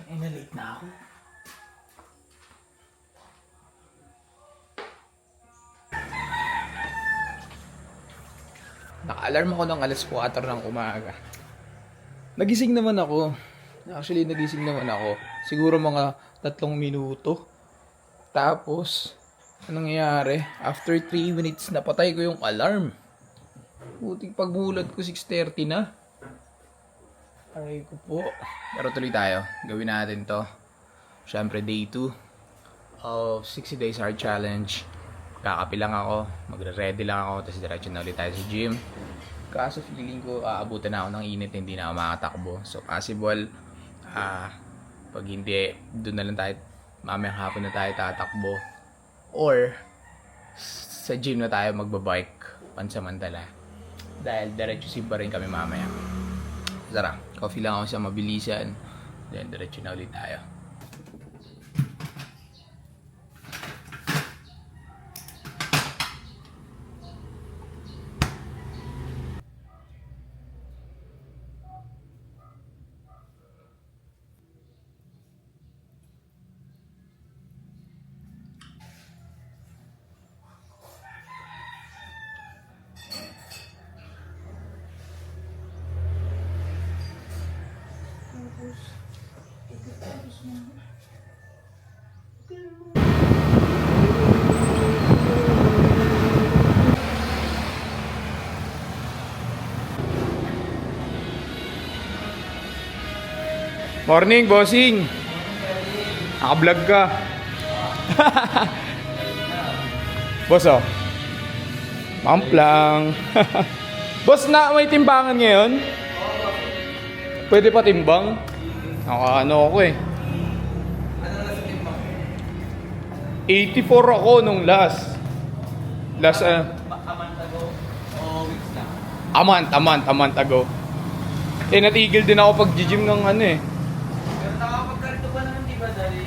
Ay, na-late na ako. Naka-alarm ako ng alas 4 ng umaga. Nagising naman ako. Actually, nagising naman ako. Siguro mga 3 minuto. Tapos, anong nangyari? After 3 minutes, napatay ko yung alarm. Buting pagbulat ko, 6:30 na. Ay ko po. Pero tuloy tayo. Gawin natin to. Siyempre, day 2 of 60 Days Hard Challenge. Kakapi lang ako. Magre-ready lang ako. Tapos diretso na ulit tayo sa gym. Kaso feeling ko, aabutan na ako ng init. Hindi na ako makatakbo. So, possible, pag hindi, doon na lang tayo, mamayang hapon na tayo tatakbo. Or, sa gym na tayo magbabike pansamantala. Dahil diretso simba rin kami mamaya. Tara, coffee lang ako sa mabilisan. Then, diretso na ulit tayo. Morning, bossing! Naka-vlog ka. Boss, oh. Pump lang. Boss, na may timbangan ngayon? Pwede pa timbang? Ano ako eh. 84 ako nung last. Last, A month ago o weeks na? a month ago. Eh, natigil din ako pag-gym ng ano eh. Pero nakakapagkarito pa naman, di ba, Daddy?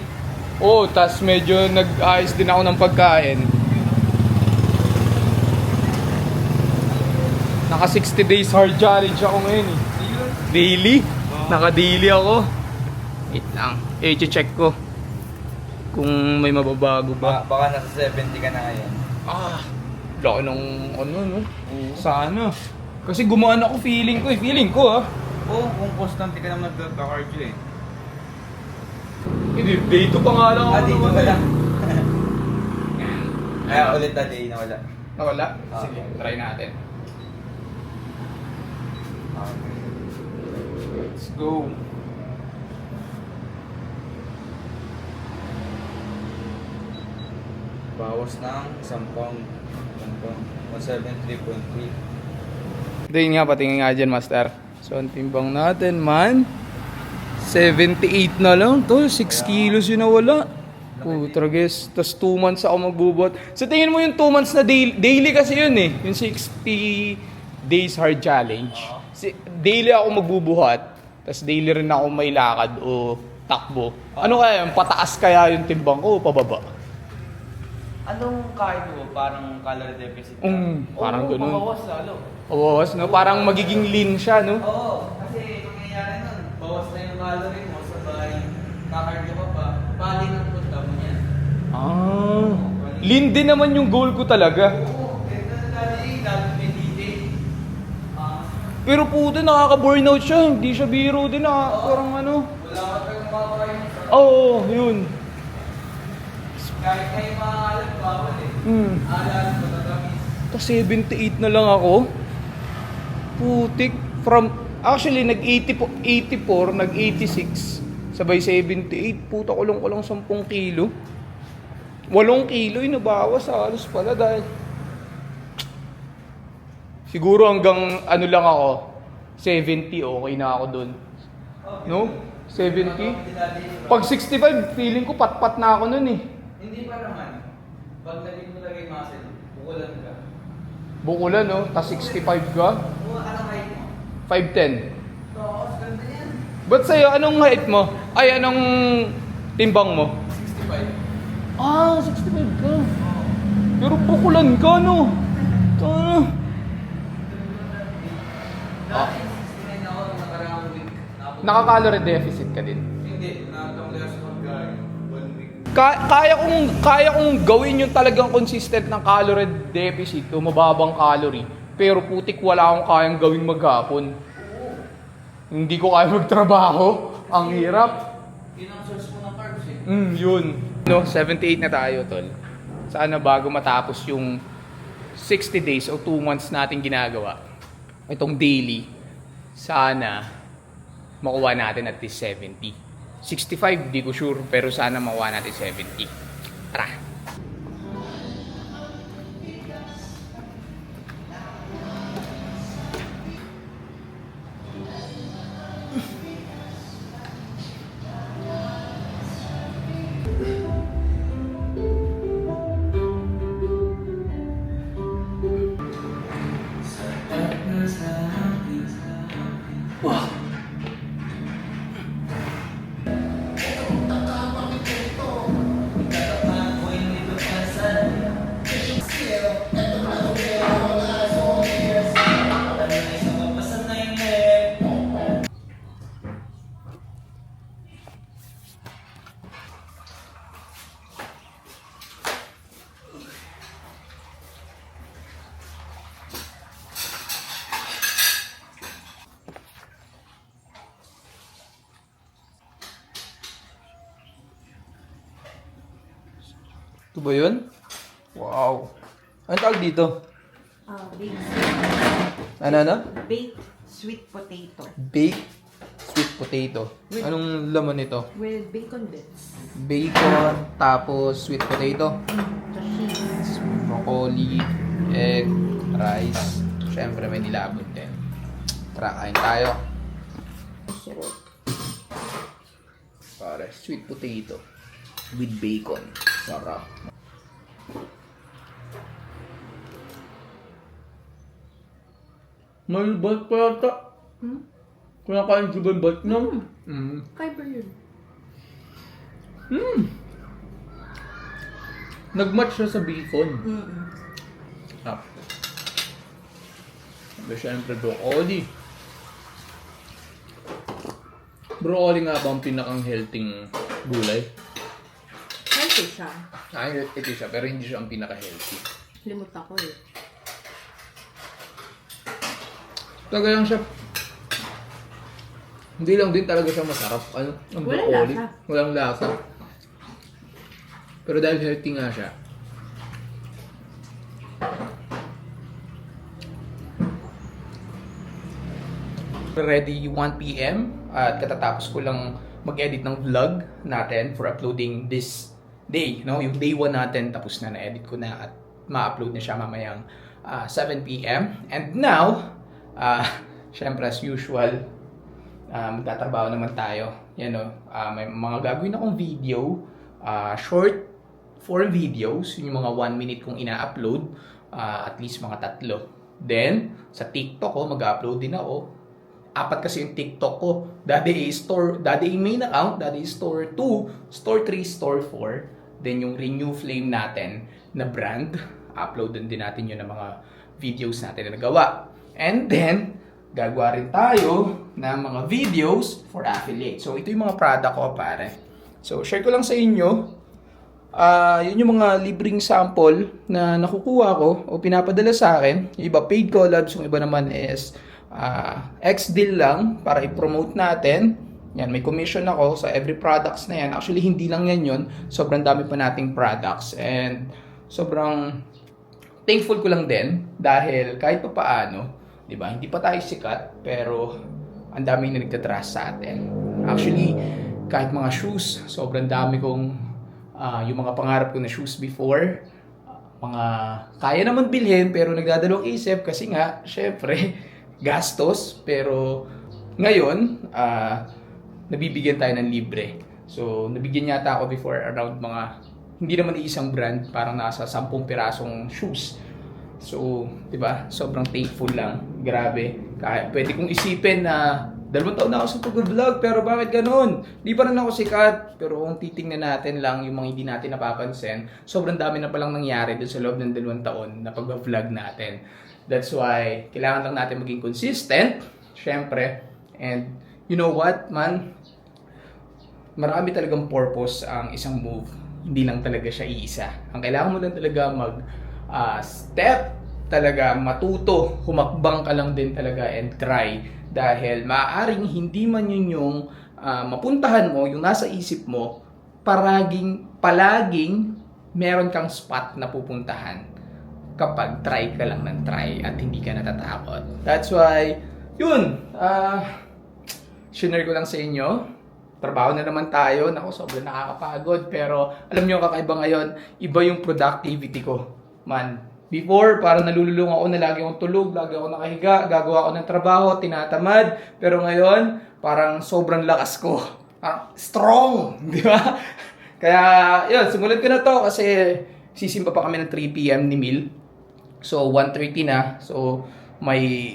Oo, tas medyo nag-ayos din ako ng pagkain. Naka 60 days hard challenge ako ngayon eh. Daily? Naka-daily ako. Wait lang. I-check ko kung may mababago ba. Baka nasa 70 ka na ngayon. Laki ng ano no? Sana. Kasi gumaan ako feeling ko eh. Feeling ko Oo, kung constante ka naman nagka-cardio eh. Hindi, dito pa nga lang ako Dito ka naman lang. eh. Kaya ulit Daddy, nawala. Nawala? Ah. Sige, try natin. Let's go. Bawas ng 10 pound. 173.3. Ito yun nga, patingin nga dyan, master. So, ang timbang natin, man. 78 na lang to. 6 kilos yun nawala. Trages. Tapos 2 months ako magbubot. So, tingin mo yung 2 months na daily kasi yun eh. Yung 60 days hard challenge. Daily ako magbubuhat. Tapos daily rin ako may lakad o takbo. Ano kaya? Pataas kaya yung timbang ko o pababa? Anong kain mo? Parang calorie deficit ka? Parang Oo, ganun. Bawas lalo. Bawas, no? Parang magiging lean siya, no? Oo, kasi nangyayari nun, bawas na yung calorie mo, sabay kakardio ka pa, bali ng punta mo yan. Lean din naman yung goal ko talaga. Oo, ganda na Daddy, lalo may DJ. Pero puto, nakaka-burnout siya. Hindi siya biro din, parang ano. Wala ka tayong makakain. Oo, yun. Kahit kayo makakalat, bawal eh. Alam, matatamis. Tapos 78 na lang ako. Putik. Actually, nag-84, nag-86. Sabay 78. Puta, kulong ko lang 10 kilo. 8 kilo yung nabawas. Halos pala dahil... Siguro hanggang ano lang ako. 70, okay na ako dun. No? 70? Pag 65, feeling ko pat-pat na ako nun eh. Hindi pa naman. Pag naging mo lagay muscle, bukulan ka. Bukulan, no? Tas 65 ka? Buka ka ng height mo. 5'10". Oo, ganda yan. Ba't sa'yo, anong height mo? Ay, anong timbang mo? 65. 65 ka. Pero bukulan ka, no? Dati, 69 ako nung nakaraang week. Naka-calorie deficit ka din. hindi. Nakatang kaya sa pagkain. 1 week. Kaya kong gawin yung talagang consistent ng calorie deficit o mababang calorie. Pero putik wala akong kayang gawing maghapon. Hindi ko kaya magtrabaho. Ang hirap. Yun ang source mo ng carbs eh. Yun. No, 78 na tayo, tol. Sana bago matapos yung 60 days o 2 months natin ginagawa, itong daily, sana makuha natin at least 70. 65, di ko sure, pero sana makuha natin 70. Tara! Wow! Ito ba yun? Wow! Anong tawag dito? Baked Ano? baked sweet potato Baked sweet potato. Anong laman nito? with bacon bits. Bacon, tapos sweet potato, Cheese. broccoli, egg, rice. Siyempre may nilabot din. Tara, kain tayo. Sarap. Pare, sweet potato with bacon. Sarap. Malbat pa yata. Kinakain ko ba yung bat niya? Fiber yun. Nag-match siya sa bacon. Ah. Sabi syempre broccoli. Broccoli nga ba ang pinakang healthy gulay? Healthy siya. Ay, ito siya, pero hindi siya ang pinaka-healthy. Limot ako eh. Talaga lang siya. Hindi lang din talaga siya masarap. Ano? Ang Walang broccoli. lasa. Walang lasa. Pero dahil healthy nga siya. Ready 1 PM at katatapos ko lang mag-edit ng vlog natin for uploading this day, no? Yung day 1 natin tapos na-edit ko na at ma-upload na siya mamayang 7 PM. And now, syempre as usual, magtatrabaho naman tayo. Yan, no? May mga gagawin akong video, short form videos, yung mga 1 minute kong ina-upload, at least mga 3. Then, sa TikTok ko, mag-upload din ako. 4 kasi yung TikTok ko. Dati yung main account, dati store 2, store 3, store 4. Then yung Renew Flame natin na brand, upload din natin yun ng mga videos natin na nagawa. And then, gagawa rin tayo ng mga videos for affiliate. So, ito yung mga product ko, pare. So, share ko lang sa inyo. Yun yung mga libreng sample na nakukuha ko o pinapadala sa akin. Yung iba paid collabs, yung iba naman is X-deal lang para i-promote natin. Yan, may commission ako sa every products na yan. Actually, hindi lang yan yun. Sobrang dami pa nating products. And sobrang thankful ko lang din dahil kahit pa paano, di ba, hindi pa tayo sikat, pero ang dami na nagtatrust sa atin. Actually, kahit mga shoes, sobrang dami kong yung mga pangarap ko na shoes before, mga kaya naman bilhin pero nagdadalawang isip kasi nga, syempre, gastos. Pero ngayon, nabibigyan tayo ng libre. So, nabigyan yata ako before around mga, hindi naman isang brand, parang nasa 10 pirasong shoes. So, di ba? Sobrang thankful lang. Grabe. Kaya, pwede kong isipin na 2 taon na ako sa pag-vlog, pero bakit ganun? Di pa rin ako sikat. Pero kung titingnan natin lang yung mga hindi natin napapansin, sobrang dami na palang nangyari dun sa loob ng 2 taon na pag-vlog natin. That's why, kailangan lang natin maging consistent, syempre. And, you know what, man? marami talagang purpose ang isang move. Hindi lang talaga siya iisa. Ang kailangan mo lang talaga step, talaga matuto, humakbang ka lang din talaga and try. Dahil maaaring hindi man yun yung mapuntahan mo, yung nasa isip mo, palaging meron kang spot na pupuntahan kapag try ka lang ng try at hindi ka natatakot. That's why, yun, share ko lang sa inyo. Trabaho na naman tayo. Naku, sobrang nakakapagod. Pero alam niyo, kakaiba ngayon, iba yung productivity ko. Man, before, parang nalululong ako na lagi akong tulog, lagi ako nakahiga, gagawa ako ng trabaho, tinatamad. Pero ngayon, parang sobrang lakas ko. Parang strong, di ba? Kaya, yun, simulan ko na to kasi sisimba pa kami ng 3 p.m. ni Mil. So, 1:30 na. So, may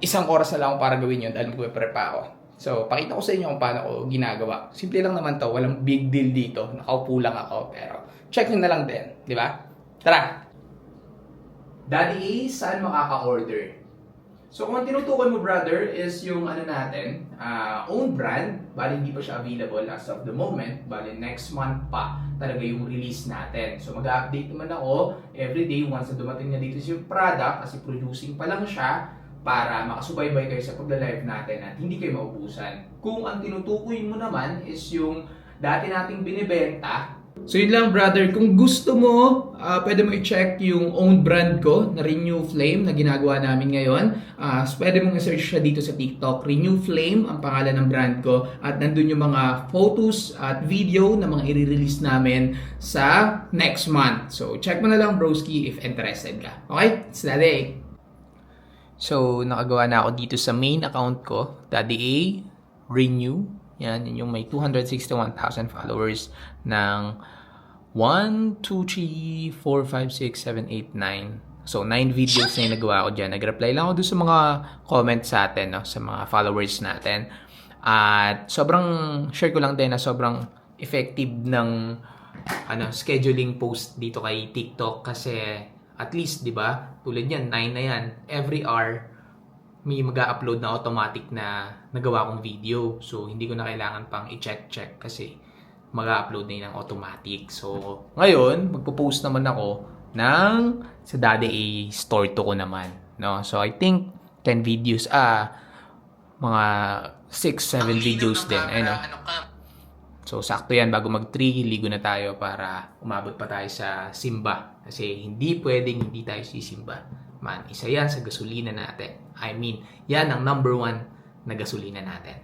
isang oras na lang ako para gawin yun dahil magpe-prep pa ako. So, pakita ko sa inyo kung paano ko ginagawa. Simple lang naman to, walang big deal dito. Nakaupo lang ako, pero check nyo na lang din, di ba? Tara! Daddy A, saan makaka-order? So, kung ang tinutukoy mo, brother, is yung natin, own brand. Bali, hindi pa siya available as of the moment. Bali, next month pa talaga yung release natin. So, mag-update naman ako everyday once na dumating na dito yung product kasi producing pa lang siya para makasubaybay kayo sa pagla-live natin at hindi kayo maubusan. Kung ang tinutukoy mo naman is yung dati nating binibenta. So yun lang, brother, kung gusto mo, pwede mo i-check yung own brand ko na Renew Flame na ginagawa namin ngayon. So pwede mong i-search siya dito sa TikTok. Renew Flame ang pangalan ng brand ko at nandun yung mga photos at video na mga i-release namin sa next month. So check mo na lang, broski, if interested ka. Okay? It's that day. So, nakagawa na ako dito sa main account ko, Daddy A, Renew. Yan, yun yung may 261,000 followers ng 1, 2, 3, 4, 5, 6, 7, 8, 9. So, 9 videos na yung nagawa ko dyan. Nag-reply lang ako doon sa mga comments sa atin, no? Sa mga followers natin. At sobrang, share ko lang din na sobrang effective ng scheduling post dito kay TikTok kasi at least, di ba, tulad yan, 9 na yan, every hour, may mag-upload na automatic na nagawa kong video. So, hindi ko na kailangan pang i-check kasi mag-upload na yun ng automatic. So, ngayon, magpo-post naman ako sa Daddy A store to ko naman. No? So, I think 10 videos, mga 6-7 videos din. Ayun, no? So, sakto yan. Bago mag-3, ligo na tayo para umabot pa tayo sa simba. Kasi hindi pwedeng hindi tayo sisimba. Man, isa yan sa gasolina natin. I mean, yan ang number 1 na gasolina natin.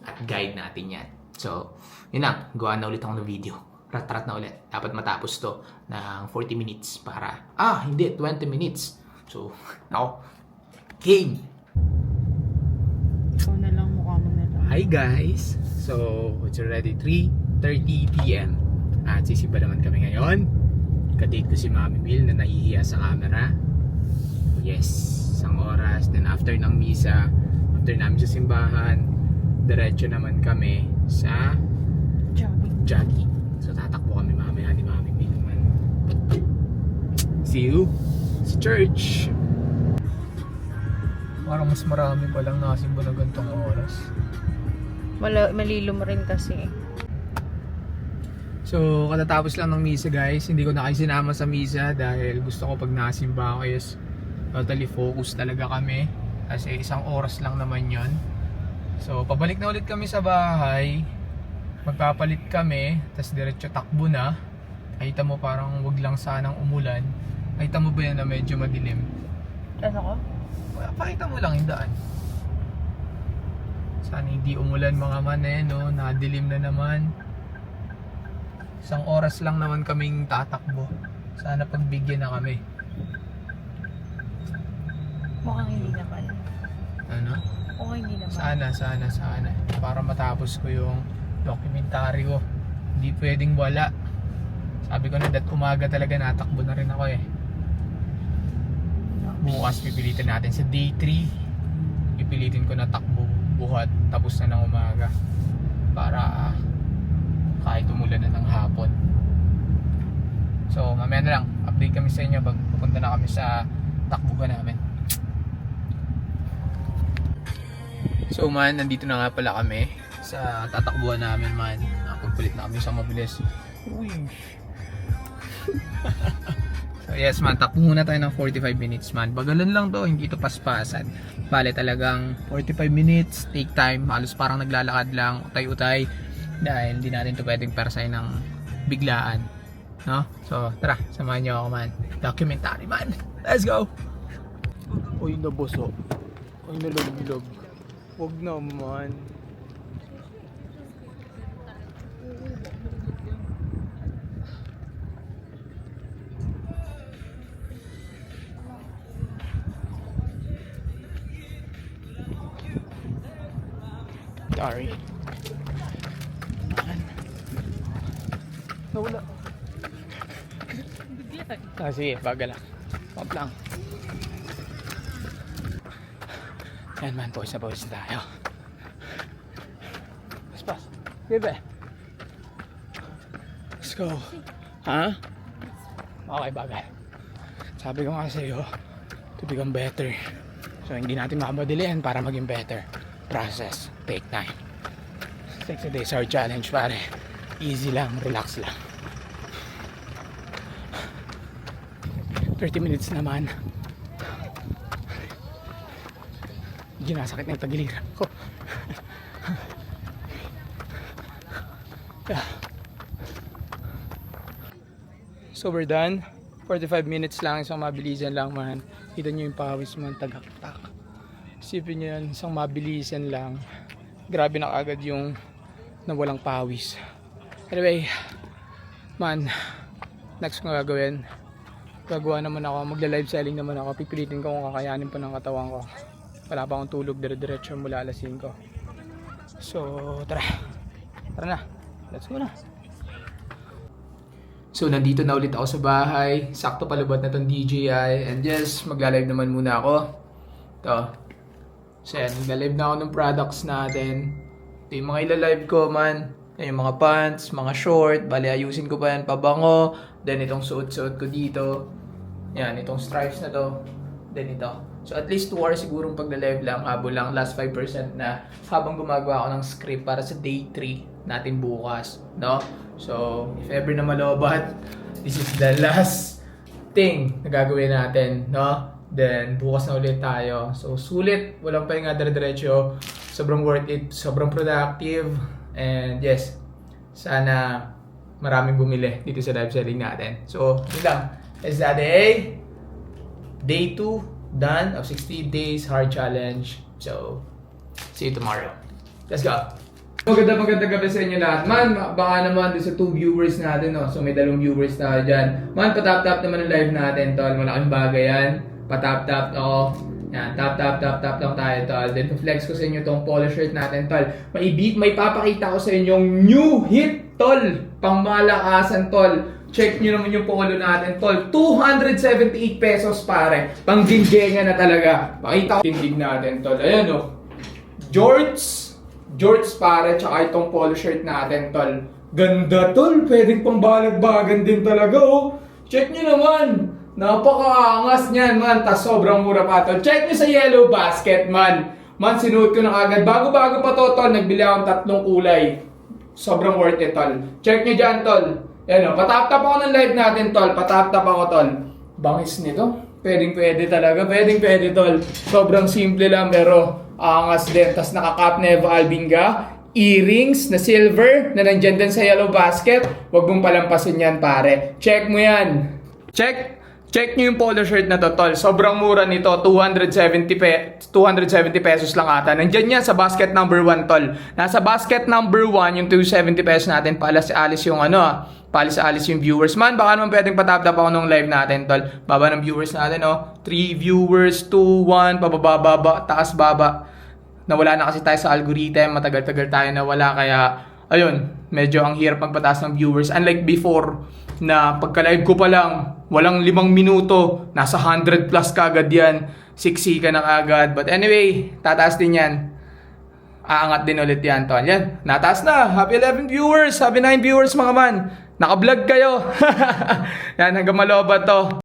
At guide natin yan. So, yun lang. Gawa na ulit ako ng video. Rat-rat na ulit. Dapat matapos to ng 40 minutes para... hindi. 20 minutes. So, ako. Game! Ikaw na lang, mukha mo na lang. Hi guys! So, it's already 3:30 p.m. At sisimba naman kami ngayon. Kadate ko si Mami Mil na nahihiya sa camera. Yes, isang oras. Then after ng misa, after namin sa simbahan, diretso naman kami sa jogging. So tatakbo kami mamaya ni Mami Mil naman. See you sa church! Parang mas marami palang nakasimba na gantong oras. Malilom rin kasi. So, katatapos lang ng misa guys. Hindi ko na kayo sinama sa misa dahil gusto ko pag nasimba ko is totally focus talaga kami. Kasi isang oras lang naman yon. So, pabalik na ulit kami sa bahay. Magpapalit kami. Tapos diretso takbo na. Nakita mo parang wag lang sanang umulan. Nakita mo ba yan na medyo madilim? Ano ko? Pakita mo lang yung daan. Sana hindi umulan mga man no? Nadilim na naman. Isang oras lang naman kaming tatakbo. Sana pagbigyan na kami. Mukhang hindi naman. Ano? Mukhang hindi naman. Sana. Para matapos ko yung documentary ko. Hindi pwedeng wala. Sabi ko na umaga talaga natakbo na rin ako eh. Bukas pipilitin natin sa day 3. Pipilitin ko na takbo buhat tapos na ng umaga. Para kahit umulan na ng hapon. So mamaya na lang, update kami sa inyo pag pupunta na kami sa takbuhan namin. So man, nandito na nga pala kami sa tatakbuhan namin man. Pagpalit na kami sa mabilis. Uy. So yes man, takbo muna tayo ng 45 minutes man. Bagalan lang to, hindi to paspasan. Bale talagang 45 minutes, take time. Halos parang naglalakad lang, utay-utay. Dahil hindi natin to pwedeng persay ng biglaan. No? So tara, samahan niyo ako man. Documentary man. Let's go! Uy, naboso. Uy, nalaglag. Huwag naman. Sorry. Nawala. Ah, sige, baga lang. Pump lang. Yan man, boys na boys tayo. Pas. Give it. Let's go. Ha? Okay, bagay. Sabi ko nga sa iyo, to become better. So, hindi natin makabadilihan para maging better. Process. Take time. 60 days our challenge, pare. Easy lang, relax lang. 30 minutes naman. Ginasakit na yung tagiliran ko. Yeah. So we're done. 45 minutes lang, isang mabilisan lang man. Kita nyo yung pawis man, tagaktak. Isipin nyo yan, isang mabilisan lang. Grabe na agad yung nawalang pawis. Anyway, man, next kong gagawin, gagawa naman ako, magla-live selling naman ako. Pipilitin ko kung kakayanin pa ng katawan ko. Wala pa akong tulog, dire-diretso mula alas 5. So, tara na, let's go na. So, nandito na ulit ako sa bahay. Sakto palubot na tong DJI. And yes, magla-live naman muna ako. Ito. So, yan, magla-live na ako ng products natin. Ito yung mga ila-live ko, man. Yung mga pants, mga short. Bali, ayusin ko pa yan, pabango. Then, itong suot-suot ko dito. Yan, itong stripes na to. Then, ito. So, at least 2 hours sigurong pagla-live lang. Habol lang, last 5% na habang gumagawa ako ng script para sa day 3 natin bukas. No? So, if ever na malobat, this is the last thing na gagawin natin. No? Then, bukas na ulit tayo. So, sulit. Walang pahinga, dire-diretso. Sobrang worth it. Sobrang productive. And yes, sana maraming bumili dito sa live selling natin. So, yun lang. It's that day. Day 2, done of 60 days hard challenge. So, see you tomorrow. Let's go! Maganda gabi sa inyo lahat. Man, baka naman doon sa 2 viewers natin, no? So, may 2 viewers na dyan. Man, patap-tap naman ang live natin, tol. Malaking bagay yan. Patap-tap ako. Yan, tap lang tayo, tol. Then, flex ko sa inyo tong polo shirt natin, tol. May papakita ko sa inyong new hit, tol. Pangmalakasan, tol. Check nyo naman yung polo natin, tol. 278 pesos, pare. Pangginggenga na talaga. Pakita ko tindig natin, tol. Ayan, no. Jorts, pare. Tsaka itong polo shirt natin, tol. Ganda, tol. Pwedeng pangbalagbagan din talaga, oh. Check nyo naman. Napakaangas niyan, man. Tas sobrang mura pa, tol. Check nyo sa Yellow Basket, man. Man, sinuot ko na agad. Bago-bago pa to, tol. Nagbili akong 3 kulay. Sobrang worth it, tol. Check nyo dyan, tol. Yan, o. Patap-tap ako ng live natin, tol. Patap-tap ako, tol. Bangis nito. Pwedeng-pwede talaga. Pwedeng-pwede, tol. Sobrang simple lang, pero angas din. Tas naka-cap na Eva Albinga. Earrings na silver na nandyan din sa Yellow Basket. Huwag mong palampasin yan, pare. Check mo yan. Check nyo yung polo shirt na to, tol. Sobrang mura nito. 270 pesos lang ata. Nandyan yan sa basket number 1, tol. Nasa basket number 1, yung 270 pesos natin. Paalis-alis yung paalis-alis yung viewers. Man, baka naman pwedeng patap-tap ako nung live natin, tol. Baba ng viewers natin, 3 viewers, 2, 1, pababa, taas, baba. Nawala na kasi tayo sa algorithm. Matagal-tagal tayo nawala. Kaya, ayun, medyo ang hirap magpataas ng viewers. Unlike before, na pagka-live ko pa lang, walang 5 minuto, nasa 100 plus kagad yan. 6 ka na kagad. But anyway, tataas din yan. Aangat din ulit yan, tol. Yan, nataas na. Happy 11 viewers, happy 9 viewers, mga man. Naka-vlog kayo. Yan, hanggang malobat to.